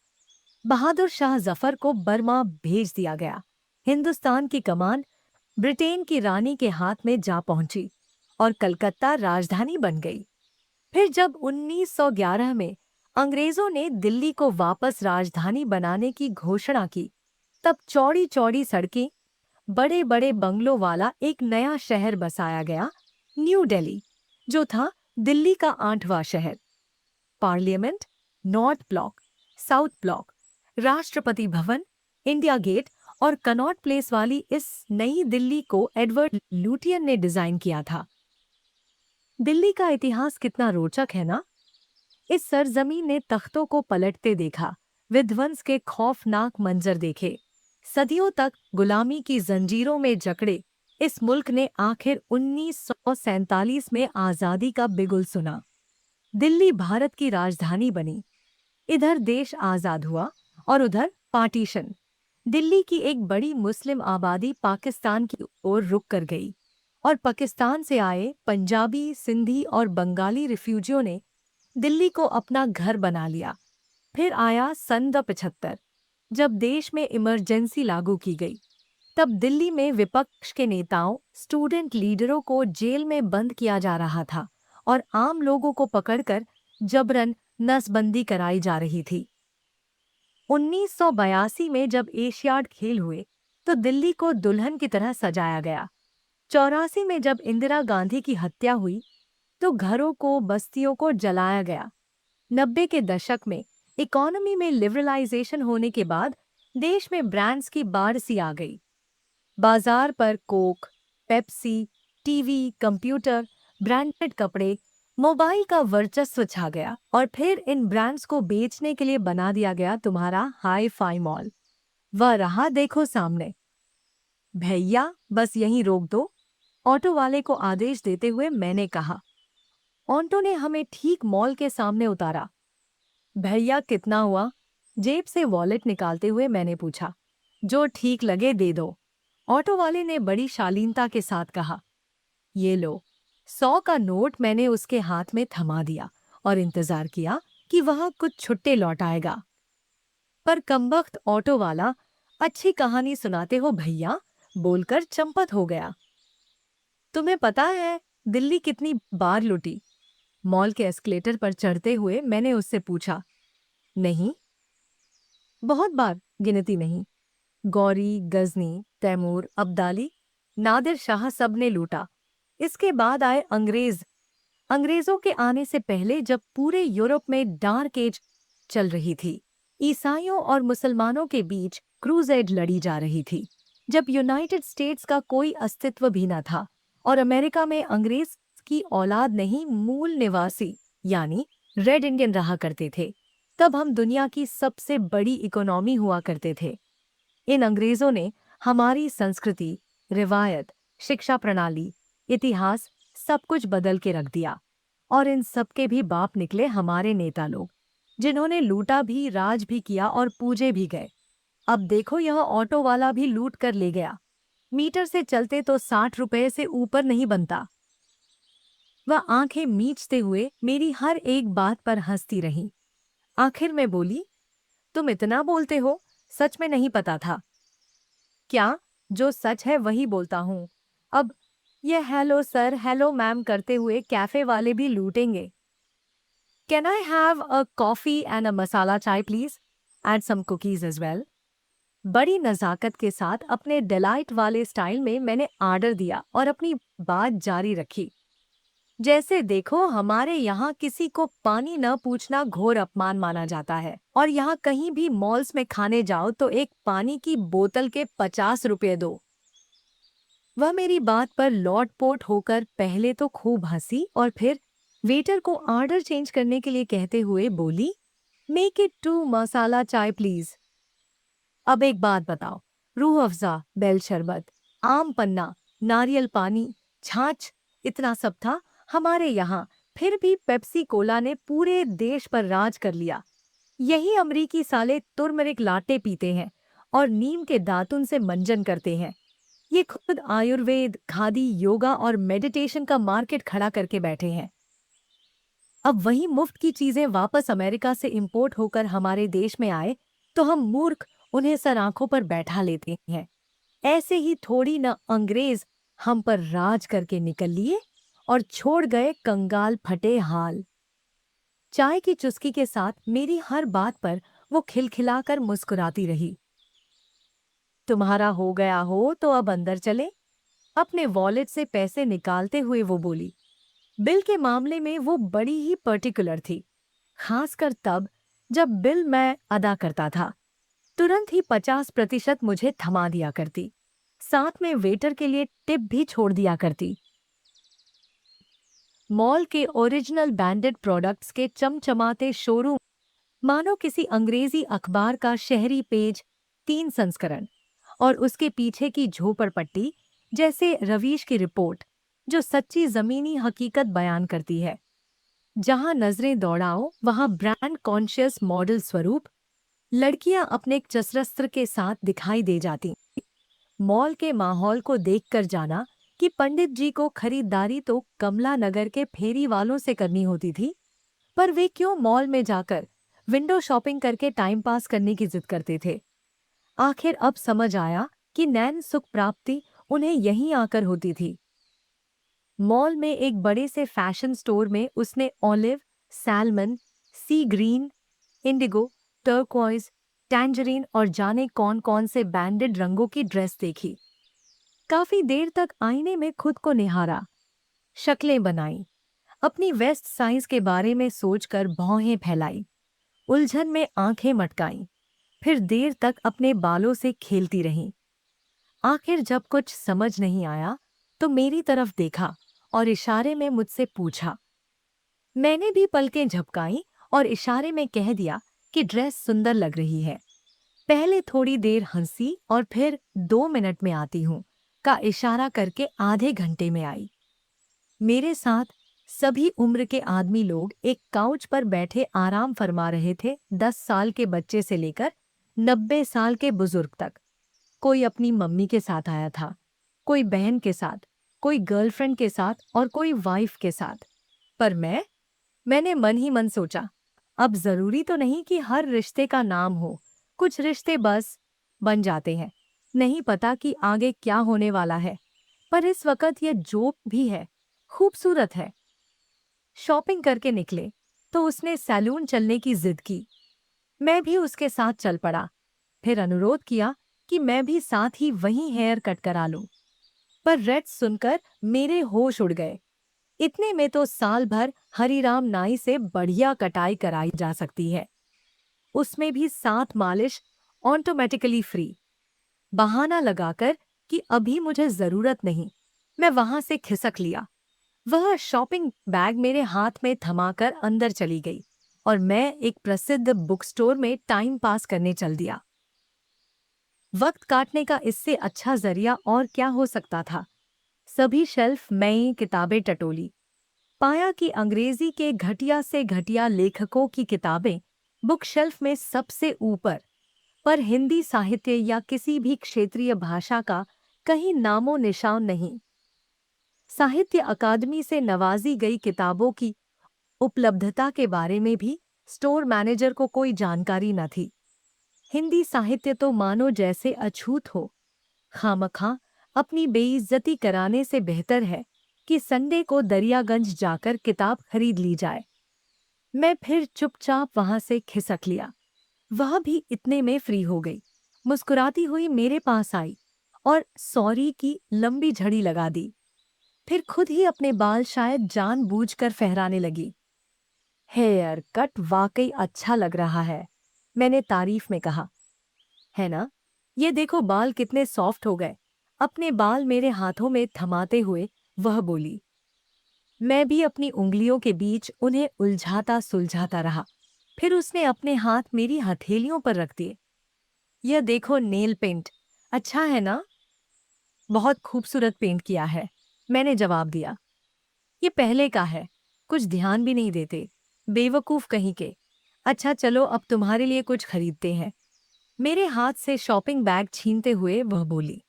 [SPEAKER 1] बहादुर शाह जफर को बर्मा भेज दिया गया। हिंदुस्तान की कमान ब्रिटेन की रानी के हाथ में जा पहुंची और कलकत्ता राजधानी बन गई। फिर जब 1911 में अंग्रेजों ने दिल्ली को वापस राजधानी बनाने की घोषणा की, तब चौड़ी चौड़ी सड़कें, बड़े बड़े बंगलों वाला एक नया शहर बसाया गया, न्यू दिल्ली, जो था दिल्ली का 8वां शहर। Parliament, north block, south block, Rashtrapati Bhavan, India gate और कनॉट प्लेस वाली इस नई दिल्ली को एडवर्ड लुटियन ने डिजाइन किया था। दिल्ली का इतिहास कितना रोचक है ना। इस सरजमीन ने तख्तों को पलटते देखा, विध्वंस के खौफनाक मंजर देखे, सदियों तक गुलामी की जंजीरों में जकड़े इस मुल्क ने आखिर 1947 में आजादी का बिगुल सुना। दिल्ली भारत की राजधानी बनी। इधर देश आजाद हुआ और उधर पार्टीशन। दिल्ली की एक बड़ी मुस्लिम आबादी पाकिस्तान की ओर रुक कर गई और पाकिस्तान से आए पंजाबी, सिंधी और बंगाली रिफ्यूजियों ने दिल्ली को अपना घर बना लिया। फिर आया सन 75, जब देश में इमरजेंसी लागू की गई। तब दिल्ली में विपक्ष के नेताओं, स्टूडेंट लीडरों को जेल में बंद किया जा रहा था और आम लोगों को पकड़कर जबरन नसबंदी कराई जा रही थी। 1982 में जब एशियाड खेल हुए तो दिल्ली को दुल्हन की तरह सजाया गया। 84 में जब इंदिरा गांधी की हत्या हुई तो घरों को, बस्तियों को जलाया गया। 90 के दशक में इकोनॉमी में लिबरलाइजेशन होने के बाद देश में ब्रांड्स की बाढ़ सी आ गई। बाजार पर Coke, Pepsi, TV, computer, branded कपड़े, मोबाइल का वर्चस्व छा गया और फिर इन ब्रांड्स को बेचने के लिए बना दिया गया तुम्हारा हाई फाई मॉल। वह रहा देखो सामने। भैया बस यहीं रोक दो, ऑटो वाले को आदेश देते हुए मैंने कहा। ऑटो ने हमें ठीक मॉल के सामने उतारा। भैया कितना हुआ? जेब से वॉलेट निकालते हुए मैंने पूछा। जो ठीक लगे दे दो, ऑटो वाले ने बड़ी शालीनता के साथ कहा। ये लो। 100 का नोट मैंने उसके हाथ में थमा दिया और इंतजार किया कि वह कुछ छुट्टे लौट आएगा। पर कमबख्त ऑटो वाला अच्छी कहानी सुनाते हो भैया बोलकर चंपत हो गया। तुम्हें पता है दिल्ली कितनी बार लुटी? मॉल के एस्केलेटर पर चढ़ते हुए मैंने उससे पूछा। नहीं, बहुत बार, गिनती नहीं। गौरी, गजनी, तैमूर, अब्दाली, नादिर शाह सब ने लूटा। इसके बाद आए अंग्रेज। अंग्रेजों के आने से पहले जब पूरे यूरोप में डार्क एज चल रही थी, ईसाइयों और मुसलमानों के बीच क्रूसेड लड़ी जा रही थी, जब यूनाइटेड स्टेट्स का कोई अस्तित्व भी न था और अमेरिका में अंग्रेज की औलाद नहीं मूल निवासी यानी रेड इंडियन रहा करते थे, तब हम दुनिया की सबसे बड़ी इकोनॉमी हुआ करते थे। इन अंग्रेजों ने हमारी संस्कृति, रिवायत, शिक्षा प्रणाली, इतिहास सब कुछ बदल के रख दिया और इन सब के भी बाप निकले हमारे नेता लोग, जिन्होंने लूटा भी, राज भी किया और पूजे भी गए। अब देखो यह ऑटो वाला भी लूट कर ले गया। मीटर से चलते तो 60 रुपए से ऊपर नहीं बनता। वह आंखें मीचते हुए मेरी हर एक बात पर हंसती रही। आखिर में बोली, तुम इतना बोलते हो, सच में नहीं पता था। क्या? जो सच है वही बोलता हूँ। अब यह हेलो सर, हेलो मैम करते हुए कैफे वाले भी लूटेंगे। Can I have a coffee and a masala chai please and some cookies as well? बड़ी नजाकत के साथ अपने डिलाइट वाले स्टाइल में मैंने आर्डर दिया और अपनी बात जारी रखी। जैसे देखो हमारे यहाँ किसी को पानी न पूछना घोर अपमान माना जाता है और यहाँ कहीं भी मॉल्स में खाने जाओ तो एक पानी की बोतल के 50 रुपये दो। वह मेरी बात पर लौटपोट होकर पहले तो खूब हंसी और फिर वेटर को ऑर्डर चेंज करने के लिए कहते हुए बोली, make it 2 masala chai please. अब एक बात बताओ, रूह अफ़ज़ा, बेल शरबत, आम पन्ना, नारियल पानी, छाछ, इतना सब था हमारे यहाँ, फिर भी पेप्सी कोला ने पूरे देश पर राज कर लिया। यही अमरीकी साले तुर्मरिक लाटे पीते हैं और नीम के दातुन से मंजन करते हैं। ये खुद आयुर्वेद, खादी, योगा और मेडिटेशन का मार्केट खड़ा करके बैठे हैं। अब वही मुफ्त की चीजें वापस अमेरिका से इंपोर्ट होकर हमारे देश में आए तो हम मूर्ख उन्हें सर आंखों पर बैठा लेते हैं। ऐसे ही थोड़ी न अंग्रेज हम पर राज करके निकल लिए और छोड़ गए कंगाल फटे हाल। चाय की चुस्की के साथ मेरी हर बात पर वो खिलखिलाकर मुस्कुराती रही। तुम्हारा हो गया हो तो अब अंदर चले। अपने वॉलेट से पैसे निकालते हुए वो बोली। बिल के मामले में वो बड़ी ही पर्टिकुलर थी, खासकर तब जब बिल मैं अदा करता था तुरंत ही 50% मुझे थमा दिया करती। साथ में वेटर के लिए टिप भी छोड़ दिया करती। मॉल के ओरिजिनल ब्रांडेड प्रोडक्ट्स के चमचमाते शोरूम मानो किसी अंग्रेजी अखबार का शहरी पेज 3 संस्करण और उसके पीछे की झोपड़पट्टी जैसे रवीश की रिपोर्ट जो सच्ची जमीनी हकीकत बयान करती है। जहां नजरें दौड़ाओ वहां ब्रांड कॉन्शियस मॉडल स्वरूप लड़कियां अपने चसरस्त्र के साथ दिखाई दे जाती। मॉल के माहौल को देखकर जाना कि पंडित जी को खरीदारी तो कमला नगर के फेरी वालों से करनी होती थी, पर वे क्यों मॉल में जाकर विंडो शॉपिंग करके टाइम पास करने की जिद करते थे। आखिर अब समझ आया कि नैन सुख प्राप्ति उन्हें यहीं आकर होती थी। मॉल में एक बड़े से फैशन स्टोर में उसने ऑलिव, सैल्मन, सी ग्रीन, इंडिगो, टर्क्वाइज, टैंजरीन और जाने कौन कौन से बैंडेड रंगों की ड्रेस देखी। काफी देर तक आईने में खुद को निहारा, शक्लें बनाई, अपनी वेस्ट साइज के बारे में सोचकर भौहें फैलाई, उलझन में आंखें मटकाईं, फिर देर तक अपने बालों से खेलती रहीं। आखिर जब कुछ समझ नहीं आया तो मेरी तरफ देखा और इशारे में मुझसे पूछा। मैंने भी पलकें झपकाईं और इशारे में कह दिया कि ड्रेस सुंदर लग रही है। पहले थोड़ी देर हंसी और फिर 2 मिनट में आती हूँ का इशारा करके आधे घंटे में आई। मेरे साथ सभी उम्र के आदमी लोग एक काउच पर बैठे आराम फरमा रहे थे, 10 साल के बच्चे से लेकर 90 साल के बुजुर्ग तक। कोई अपनी मम्मी के साथ आया था, कोई बहन के साथ, कोई गर्लफ्रेंड के साथ और कोई वाइफ के साथ। पर मैंने मन ही मन सोचा, अब जरूरी तो नहीं कि हर रिश्ते का नाम हो, कुछ रिश्ते बस बन जाते हैं। नहीं पता कि आगे क्या होने वाला है, पर इस वक्त यह जोक भी है, खूबसूरत है। शॉपिंग करके निकले तो उसने सैलून चलने की जिद की। मैं भी उसके साथ चल पड़ा, फिर अनुरोध किया कि मैं भी साथ ही वहीं हेयर कट करा लूं। पर रेट सुनकर मेरे होश उड़ गए। इतने में तो साल भर हरीराम नाई से बढ़िया कटाई कराई जा सकती है, उसमें भी 7 मालिश ऑटोमेटिकली फ्री। बहाना लगाकर कि अभी मुझे जरूरत नहीं, मैं वहां से खिसक लिया। वह शॉपिंग बैग मेरे हाथ में थमाकर अंदर चली गई और मैं एक प्रसिद्ध बुक स्टोर में टाइम पास करने चल दिया। वक्त काटने का इससे अच्छा जरिया और क्या हो सकता था। सभी शेल्फ में किताबें टटोली, पाया कि अंग्रेजी के घटिया से घटिया लेखकों की किताबें बुक शेल्फ में सबसे ऊपर, पर हिंदी साहित्य या किसी भी क्षेत्रीय भाषा का कहीं नामो निशान नहीं। साहित्य अकादमी से नवाजी गई किताबों की उपलब्धता के बारे में भी स्टोर मैनेजर को कोई जानकारी न थी। हिंदी साहित्य तो मानो जैसे अछूत हो। खामखा अपनी बेइज्जती कराने से बेहतर है कि संडे को दरियागंज जाकर किताब खरीद ली जाए। मैं फिर चुपचाप वहां से खिसक लिया। वह भी इतने में फ्री हो गई, मुस्कुराती हुई मेरे पास आई और सॉरी की लंबी झड़ी लगा दी। फिर खुद ही अपने बाल शायद जानबूझकर फहराने लगी। हेयर कट वाकई अच्छा लग रहा है, मैंने तारीफ में कहा। है ना? ये देखो बाल कितने सॉफ्ट हो गए। अपने बाल मेरे हाथों में थमाते हुए वह बोली। मैं भी अपनी उंगलियों के बीच उन्हें उलझाता सुलझाता रहा। फिर उसने अपने हाथ मेरी हथेलियों पर रख दिए। यह देखो नेल पेंट, अच्छा है ना? बहुत खूबसूरत पेंट किया है, मैंने जवाब दिया। ये पहले का है, कुछ ध्यान भी नहीं देते, बेवकूफ कहीं के। अच्छा चलो अब तुम्हारे लिए कुछ खरीदते हैं। मेरे हाथ से शॉपिंग बैग छीनते हुए वह बोली,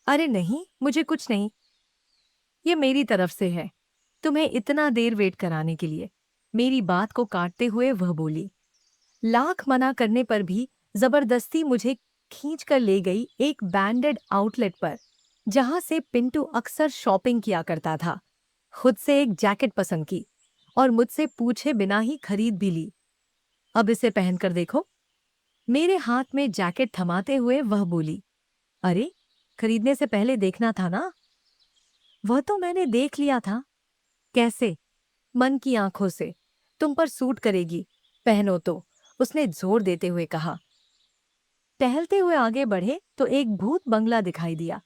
[SPEAKER 1] अरे नहीं, मुझे कुछ नहीं, ये मेरी तरफ से है। तुम्हें इतना देर वेट कराने के लिए। मेरी बात को काटते हुए वह बोली। लाख मना करने पर भी जबरदस्ती मुझे खींच कर ले गई एक ब्रांडेड आउटलेट पर, जहां से पिंटू अक्सर शॉपिंग किया करता था। खुद से एक जैकेट पसंद की और मुझसे पूछे बिना ही खरीद भी ली। अब इसे पहनकर देखो। मेरे हाथ में जैकेट थमाते हुए वह बोली, अरे, खरीदने से पहले देखना था ना। वह तो मैंने देख लिया था। कैसे? मन की आंखों से। तुम पर सूट करेगी, पहनो तो, उसने जोर देते हुए कहा। टहलते हुए आगे बढ़े तो एक भूत बंगला दिखाई दिया।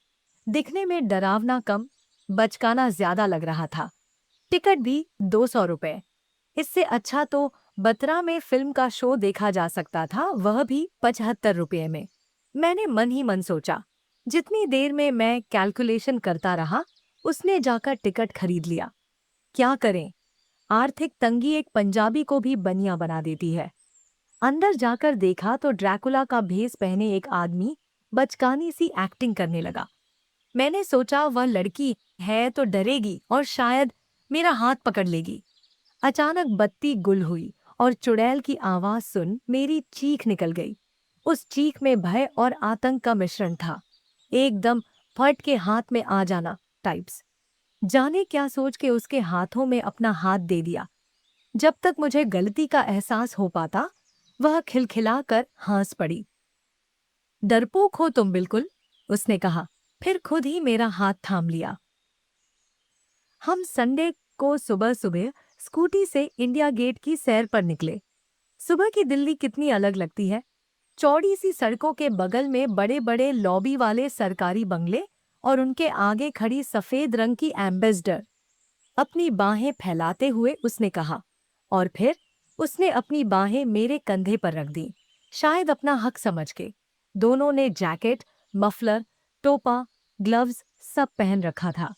[SPEAKER 1] दिखने में डरावना कम, बचकाना ज्यादा लग रहा था। टिकट भी 200 रुपए। इससे अच्छा तो बतरा में फिल्म का शो देखा जा सकता था, वह भी 75 रुपये में। मैंने मन ही मन सोचा। जितनी देर में मैं कैलकुलेशन करता रहा, उसने जाकर टिकट खरीद लिया। क्या करें, आर्थिक तंगी एक पंजाबी को भी बनिया बना देती है। अंदर जाकर देखा तो ड्रैकुला का भेस पहने एक आदमी बचकानी सी एक्टिंग करने लगा। मैंने सोचा वह लड़की है तो डरेगी और शायद मेरा हाथ पकड़ लेगी। अचानक बत्ती गुल हुई और चुड़ैल की आवाज सुन मेरी चीख निकल गई। उस चीख में भय और आतंक का मिश्रण था। एकदम फट के हाथ में आ जाना टाइप्स। जाने क्या सोच के उसके हाथों में अपना हाथ दे दिया। जब तक मुझे गलती का एहसास हो पाता, वह खिलखिलाकर हंस पड़ी। डरपोक हो तुम बिल्कुल, उसने कहा, फिर खुद ही मेरा हाथ थाम लिया। हम संडे को सुबह सुबह स्कूटी से इंडिया गेट की सैर पर निकले। सुबह की दिल्ली कितनी अलग लगती है। चौड़ी सी सड़कों के बगल में बड़े बड़े लॉबी वाले सरकारी बंगले और उनके आगे खड़ी सफेद रंग की एम्बेसडर। अपनी बाहें फैलाते हुए उसने कहा, और फिर उसने अपनी बाहें मेरे कंधे पर रख दी, शायद अपना हक समझ के। दोनों ने जैकेट, मफलर, टोपा, ग्लव्स सब पहन रखा था,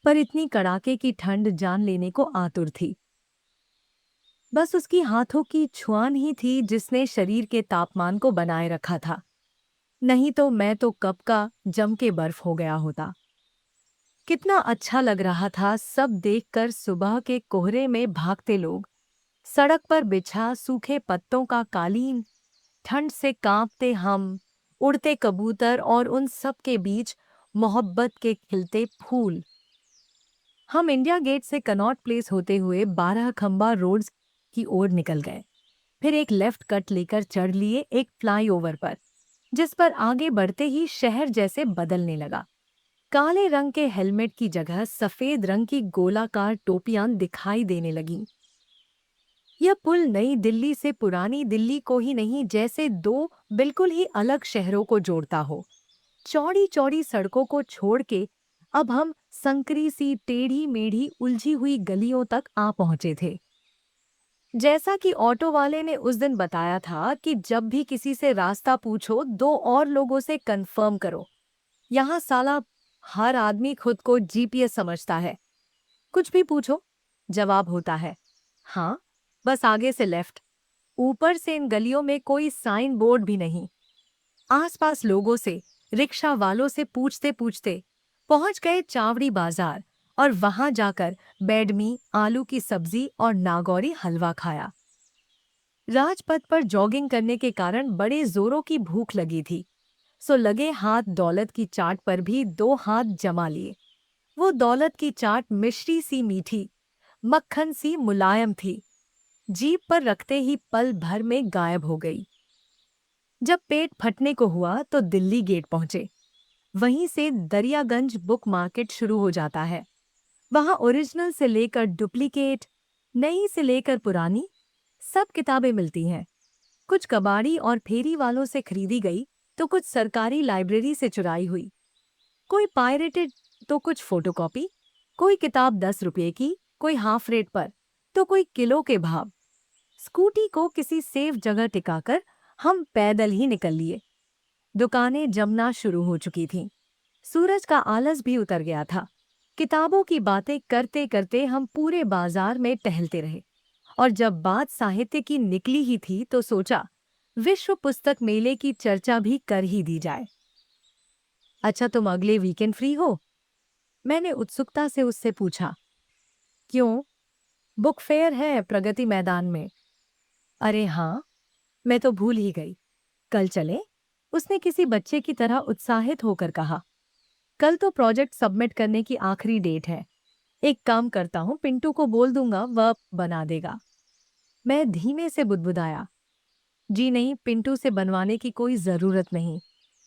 [SPEAKER 1] पर इतनी कड़ाके की ठंड जान लेने को आतुर थी। बस उसकी हाथों की छुआन ही थी जिसने शरीर के तापमान को बनाए रखा था, नहीं तो मैं तो कब का जम के बर्फ हो गया होता। कितना अच्छा लग रहा था सब देखकर, सुबह के कोहरे में भागते लोग, सड़क पर बिछा सूखे पत्तों का कालीन, ठंड से कांपते हम, उड़ते कबूतर और उन सब के बीच मोहब्बत के खिलते फूल। हम इंडिया गेट से कनॉट प्लेस होते हुए 12 खंबा रोड्स की ओर निकल गए। फिर एक लेफ्ट कट लेकर चढ़ लिए एक फ्लाईओवर पर, जिस पर आगे बढ़ते ही शहर जैसे बदलने लगा। काले रंग के हेलमेट की जगह सफेद रंग की गोलाकार टोपियां दिखाई देने लगीं। यह पुल नई दिल्ली से पुरानी दिल्ली को ही नहीं, जैसे दो बिल्कुल ही अलग शहरों को जोड़ता हो। चौड़ी चौड़ी सड़कों को छोड़ के अब हम संकरी सी टेढ़ी मेढ़ी उलझी हुई गलियों तक आ पहुंचे थे। जैसा कि ऑटो वाले ने उस दिन बताया था कि जब भी किसी से रास्ता पूछो, दो और लोगों से कंफर्म करो। यहाँ साला हर आदमी खुद को जीपीएस समझता है। कुछ भी पूछो, जवाब होता है हाँ, बस आगे से लेफ्ट। ऊपर से इन गलियों में कोई साइन बोर्ड भी नहीं। आसपास लोगों से, रिक्शा वालों से पूछते पूछते पहुंच गए चावड़ी बाजार, और वहां जाकर बेडमी, आलू की सब्जी और नागौरी हलवा खाया। राजपथ पर जॉगिंग करने के कारण बड़े जोरों की भूख लगी थी, सो लगे हाथ दौलत की चाट पर भी दो हाथ जमा लिए। वो दौलत की चाट मिश्री सी मीठी, मक्खन सी मुलायम थी। जीभ पर रखते ही पल भर में गायब हो गई। जब पेट फटने को हुआ तो दिल्ली गेट पहुंचे। वहीं से दरियागंज बुक मार्केट शुरू हो जाता है। वहां ओरिजिनल से लेकर डुप्लीकेट, नई से लेकर पुरानी, सब किताबें मिलती हैं। कुछ कबाड़ी और फेरी वालों से खरीदी गई तो कुछ सरकारी लाइब्रेरी से चुराई हुई। कोई पायरेटेड तो कुछ फोटोकॉपी। कोई किताब 10 रुपये की, कोई हाफ रेट पर, तो कोई किलो के भाव। स्कूटी को किसी सेफ जगह टिकाकर हम पैदल ही निकल लिए। दुकानें जमना शुरू हो चुकी थीं। सूरज का आलस भी उतर गया था। किताबों की बातें करते करते हम पूरे बाजार में टहलते रहे, और जब बात साहित्य की निकली ही थी तो सोचा विश्व पुस्तक मेले की चर्चा भी कर ही दी जाए। अच्छा, तुम अगले वीकेंड फ्री हो? मैंने उत्सुकता से उससे पूछा। क्यों? बुक फेयर है प्रगति मैदान में। अरे हाँ, मैं तो भूल ही गई। कल चले? उसने किसी बच्चे की तरह उत्साहित होकर कहा। कल तो प्रोजेक्ट सबमिट करने की आखिरी डेट है। एक काम करता हूँ, पिंटू को बोल दूंगा, वह बना देगा। मैं धीमे से बुदबुदाया। जी नहीं, पिंटू से बनवाने की कोई जरूरत नहीं।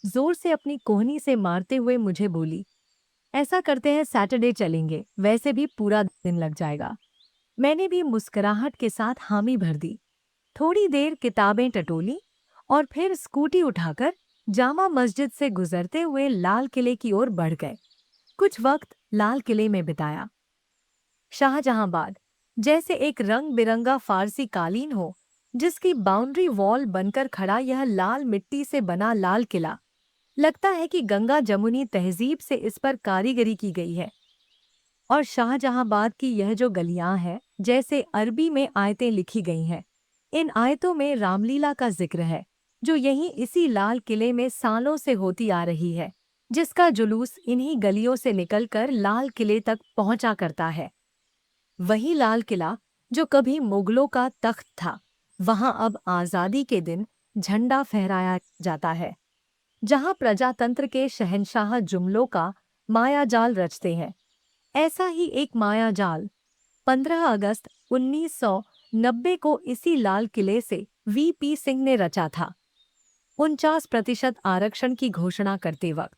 [SPEAKER 1] जोर से अपनी कोहनी से मारते हुए मुझे बोली। ऐसा करते हैं, सैटरडे चलेंगे, वैसे भी पूरा दिन लग जाएगा। मैंने भी मुस्कुराहट के साथ हामी भर दी। थोड़ी देर किताबें टटोली और फिर स्कूटी उठाकर जामा मस्जिद से गुजरते हुए लाल किले की ओर बढ़ गए। कुछ वक्त लाल किले में बिताया। शाहजहांबाद जैसे एक रंग बिरंगा फारसी कालीन हो, जिसकी बाउंड्री वॉल बनकर खड़ा यह लाल मिट्टी से बना लाल किला, लगता है कि गंगा जमुनी तहजीब से इस पर कारीगरी की गई है। और शाहजहांबाद की यह जो गलियां हैं, जैसे अरबी में आयतें लिखी गई हैं। इन आयतों में रामलीला का जिक्र है, जो यहीं इसी लाल किले में सालों से होती आ रही है, जिसका जुलूस इन्हीं गलियों से निकलकर लाल किले तक पहुंचा करता है। वही लाल किला जो कभी मुगलों का तख्त था, वहां अब आजादी के दिन झंडा फहराया जाता है, जहां प्रजातंत्र के शहंशाह जुमलों का मायाजाल रचते हैं। ऐसा ही एक मायाजाल 15 अगस्त 1990 को इसी लाल किले से वीपी सिंह ने रचा था। 49% आरक्षण की घोषणा करते वक्त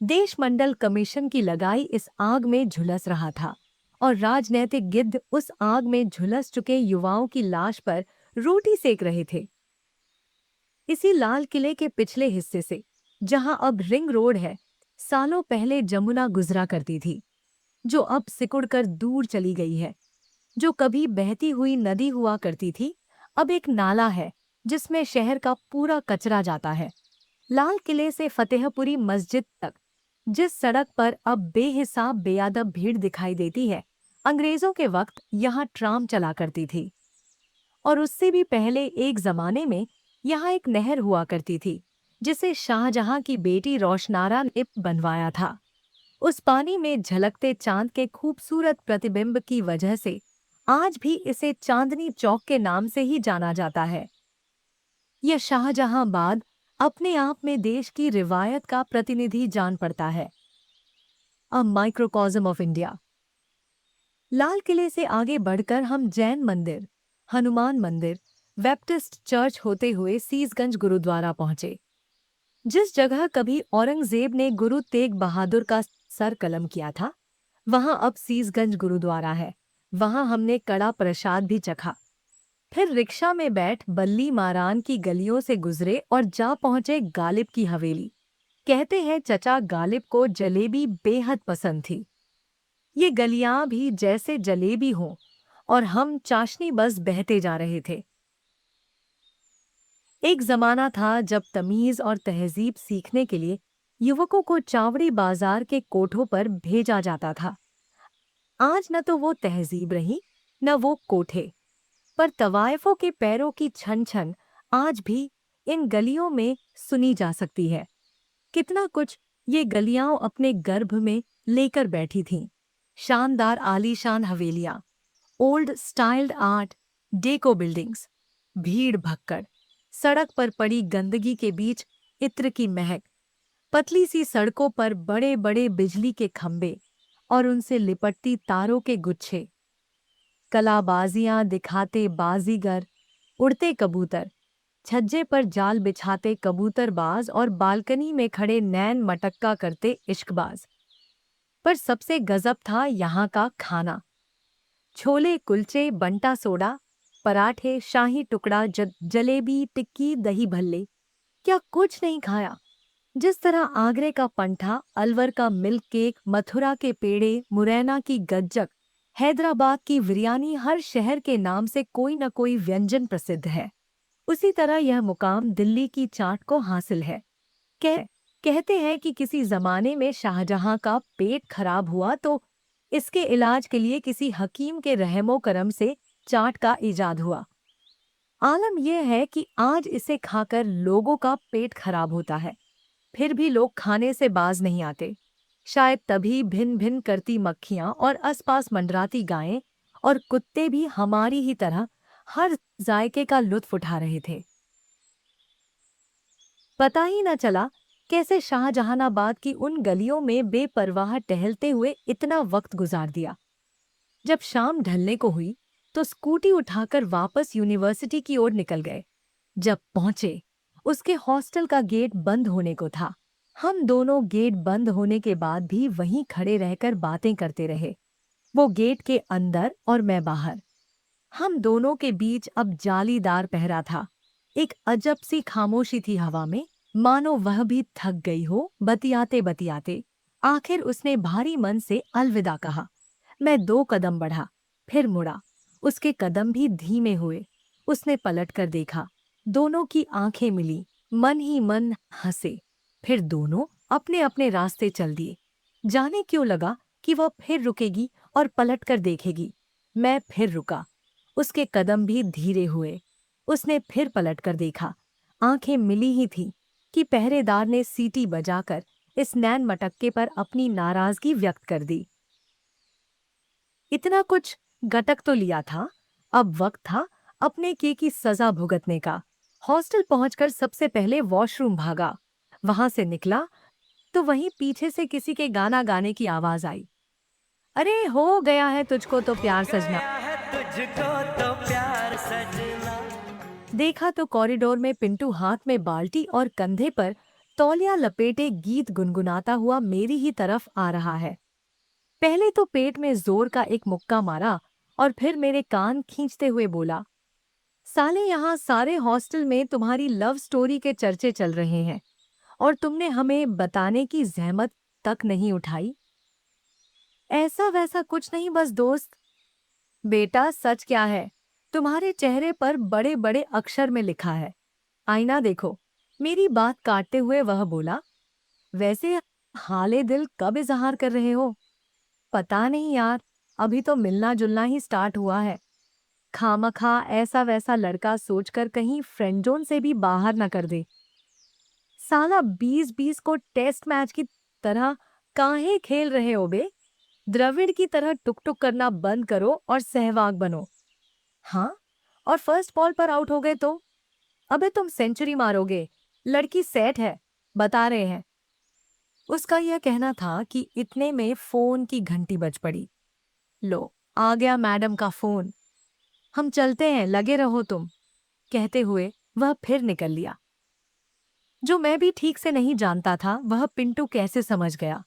[SPEAKER 1] देशमंडल कमीशन की लगाई इस आग में झुलस रहा था और राजनैतिक गिद्ध उस आग में झुलस चुके युवाओं की लाश पर रोटी सेक रहे थे। इसी लाल किले के पिछले हिस्से से, जहां अब रिंग रोड है, सालों पहले जमुना गुजरा करती थी, जो अब सिकुड़कर दूर चली गई है। जो कभी बहती हुई नदी हुआ करती थी, अब एक नाला है जिसमें शहर का पूरा कचरा जाता है। लाल किले से फतेहपुरी मस्जिद तक जिस सड़क पर अब बेहिसाब बेयादब भीड़ दिखाई देती है, अंग्रेजों के वक्त यहाँ ट्राम चला करती थी। और उससे भी पहले एक जमाने में यहाँ एक नहर हुआ करती थी, जिसे शाहजहां की बेटी रोशनारा ने बनवाया था। उस पानी में झलकते चांद के खूबसूरत प्रतिबिंब की वजह से आज भी इसे चांदनी चौक के नाम से ही जाना जाता है। यह शाहजहांबाद अपने आप में देश की रिवायत का प्रतिनिधि जान पड़ता है। अ माइक्रोकॉज्म ऑफ इंडिया। लाल किले से आगे बढ़कर हम जैन मंदिर, हनुमान मंदिर, बैप्टिस्ट चर्च होते हुए सीसगंज गुरुद्वारा पहुंचे। जिस जगह कभी औरंगजेब ने गुरु तेग बहादुर का सर कलम किया था, वहां अब सीसगंज गुरुद्वारा है। वहां हमने कड़ा प्रसाद भी चखा। फिर रिक्शा में बैठ बल्ली मारान की गलियों से गुजरे और जा पहुंचे गालिब की हवेली। कहते हैं चचा गालिब को जलेबी बेहद पसंद थी। ये गलियां भी जैसे जलेबी हों और हम चाशनी बस बहते जा रहे थे। एक जमाना था जब तमीज और तहजीब सीखने के लिए युवकों को चावड़ी बाजार के कोठों पर भेजा जाता था। आज न तो वो तहजीब रही, न वो कोठे, पर तवायफों के पैरों की छन छन आज भी इन गलियों में सुनी जा सकती है। कितना कुछ ये गलियां अपने गर्भ में लेकर बैठी थीं। शानदार आलीशान हवेलियां, old styled art, deco buildings, भीड़ भक्कड़, सड़क पर पड़ी गंदगी के बीच इत्र की महक, पतली सी सड़कों पर बड़े बड़े बिजली के खंभे और उनसे लिपटती तारों के गुच्छे, कलाबाजियां दिखाते बाजीगर, उड़ते कबूतर, छज्जे पर जाल बिछाते कबूतरबाज और बालकनी में खड़े नैन मटक्का करते इश्कबाज। पर सबसे गजब था यहाँ का खाना। छोले कुलचे, बंटा सोडा, पराठे, शाही टुकड़ा, जलेबी, टिक्की, दही भल्ले, क्या कुछ नहीं खाया। जिस तरह आगरे का पंठा, अलवर का मिल्क केक, मथुरा के पेड़े, मुरैना की गज्जक, हैदराबाद की बिरयानी, हर शहर के नाम से कोई न कोई व्यंजन प्रसिद्ध है, उसी तरह यह मुकाम दिल्ली की चाट को हासिल है। कहते हैं कि किसी जमाने में शाहजहां का पेट खराब हुआ तो इसके इलाज के लिए किसी हकीम के रहमो करम से चाट का इजाद हुआ। आलम यह है कि आज इसे खाकर लोगों का पेट खराब होता है, फिर भी लोग खाने से बाज नहीं आते। शायद तभी भिन भिन करती मक्खियां और आसपास मंडराती गायें और कुत्ते भी हमारी ही तरह हर जायके का लुत्फ उठा रहे थे। पता ही न चला कैसे शाहजहानाबाद की उन गलियों में बेपरवाह टहलते हुए इतना वक्त गुजार दिया। जब शाम ढलने को हुई तो स्कूटी उठाकर वापस यूनिवर्सिटी की ओर निकल गए। जब पहुंचे, उसके हॉस्टल का गेट बंद होने को था। हम दोनों गेट बंद होने के बाद भी वहीं खड़े रहकर बातें करते रहे, वो गेट के अंदर और मैं बाहर। हम दोनों के बीच अब जालीदार पहरा था। एक अजब सी खामोशी थी हवा में, मानो वह भी थक गई हो बतियाते बतियाते। आखिर उसने भारी मन से अलविदा कहा। मैं 2 कदम बढ़ा, फिर मुड़ा। उसके कदम भी धीमे हुए। उसने पलट कर देखा, दोनों की आंखें मिली, मन ही मन हंसे। फिर दोनों अपने अपने रास्ते चल दिए। जाने क्यों लगा कि वह फिर रुकेगी और पलट कर देखेगी। मैं फिर रुका, उसके कदम भी धीरे हुए। उसने फिर पलटकर देखा। आंखें मिली ही थीं कि पहरेदार ने सीटी बजाकर इस नैन मटक्के पर अपनी नाराजगी व्यक्त कर दी। इतना कुछ गटक तो लिया था, अब वक्त था अपने किए की सजा भुगतने का। हॉस्टल पहुंचकर सबसे पहले वॉशरूम भागा। वहां से निकला तो वहीं पीछे से किसी के गाना गाने की आवाज आई। अरे हो गया है तुझको तो प्यार सजना।
[SPEAKER 2] गया है तुझको तो प्यार सजना।
[SPEAKER 1] देखा तो कॉरिडोर में पिंटू हाथ में बाल्टी और कंधे पर तौलिया लपेटे गीत गुनगुनाता हुआ मेरी ही तरफ आ रहा है। पहले तो पेट में जोर का एक मुक्का मारा और फिर मेरे कान खींचते हुए बोला, साले यहाँ सारे हॉस्टल में तुम्हारी लव स्टोरी के चर्चे चल रहे हैं और तुमने हमें बताने की जहमत तक नहीं उठाई। ऐसा वैसा कुछ नहीं, बस दोस्त। बेटा सच क्या है, तुम्हारे चेहरे पर बड़े बड़े अक्षर में लिखा है। आईना देखो। मेरी बात काटते हुए वह बोला, वैसे हाले दिल कब इजहार कर रहे हो? पता नहीं यार, अभी तो मिलना जुलना ही स्टार्ट हुआ है। खामखा ऐसा वैसा लड़का सोचकर कहीं फ्रेंड जोन से भी बाहर न कर दे। साला 20-20 को टेस्ट मैच की तरह काहे खेल रहे हो बे? द्रविड़ की तरह टुक टुक करना बंद करो और सहवाग बनो। हाँ, और फर्स्ट बॉल पर आउट हो गए तो? अबे तुम सेंचुरी मारोगे, लड़की सेट है, बता रहे हैं। उसका यह कहना था कि इतने में फोन की घंटी बज पड़ी। लो, आ गया मैडम का फोन। हम चलते हैं, लगे रहो तुम, कहते हुए वह फिर निकल लिया। जो मैं भी ठीक से नहीं जानता था वह पिंटू कैसे समझ गया।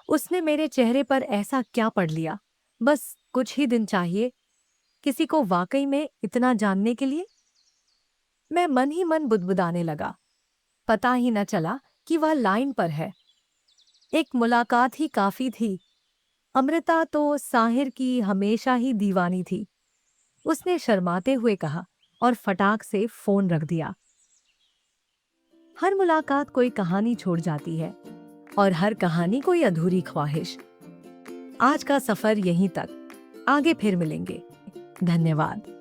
[SPEAKER 1] उसने मेरे चेहरे पर ऐसा क्या पढ़ लिया? बस कुछ ही दिन चाहिए किसी को वाकई में इतना जानने के लिए। मैं मन ही मन बुदबुदाने लगा। पता ही न चला कि वह लाइन पर है। एक मुलाकात ही काफी थी। अमृता तो साहिर की हमेशा ही दीवानी थी, उसने शर्माते हुए कहा और फटाक से फोन रख दिया। हर मुलाकात कोई कहानी छोड़ जाती है और हर कहानी कोई अधूरी ख्वाहिश। आज का सफर यहीं तक, आगे फिर मिलेंगे। धन्यवाद।